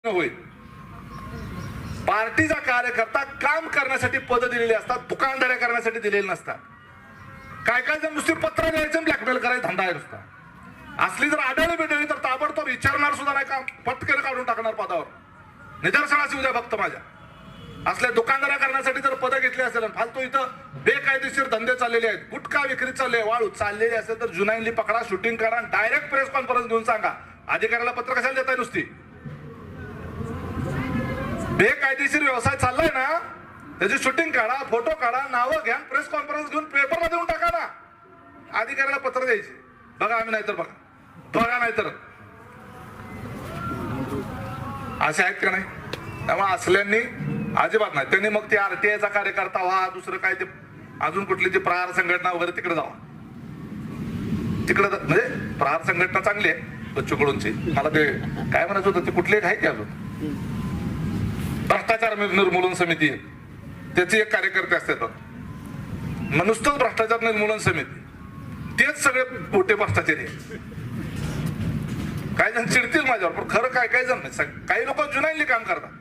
होईल. पार्टीचा कार्यकर्ता काम करण्यासाठी पद दिलेली असतात, दुकानदाऱ्या करण्यासाठी दिलेली नसतात. काय काय जण नुसती पत्र द्यायचं ब्लॅकमेल करायचं धंदा आहे नुसता. असली जर आढळली भेटली तर ताबडतोब विचारणार सुद्धा नाही, का पटकन काढून टाकणार पदावर. निदर्शनास येऊ द्या फक्त माझ्या. असल्या दुकानदाऱ्या करण्यासाठी जर पद घेतली असेल, फालतू इथं बेकायदेशीर धंदे चाललेले आहेत, गुटखा विक्री चालले, वाळू चाललेली असेल तर जुनाईनली पकडा, शूटिंग करा, डायरेक्ट प्रेस कॉन्फरन्स घेऊन सांगा अधिकाऱ्याला पत्र कशाला देताय. नुसती बेकायदेशीर व्यवसाय चाललाय ना, त्याची शूटिंग काढा, फोटो काढा, नावं घ्या, प्रेस कॉन्फरन्स घेऊन पेपरला देऊन टाका ना. अधिकाऱ्याला पत्र द्यायचे, बघा आम्ही नाहीतर बघा नाहीतर. असे आहेत का नाही? त्यामुळे असल्यांनी अजिबात नाही. त्यांनी मग ते आरटीआयचा कार्यकर्ता व्हा, दुसरं काय ते अजून कुठली जी प्रहार संघटना वगैरे तिकडे जावा. तिकडे म्हणजे प्रहार संघटना चांगली आहे बच्चूकडूनची. मला ते काय म्हणायचं होतं, ते कुठले आहे की अजून भ्रष्टाचार निर्मूलन समिती आहे, त्याचे एक कार्यकर्ते असतात. नुसतंच भ्रष्टाचार निर्मूलन समिती, तेच सगळे मोठे भ्रष्टाचारी आहे. काही जण चिडतील माझ्यावर, पण खरं काय काय जण नाही. काही लोक जुनाईली काम करतात.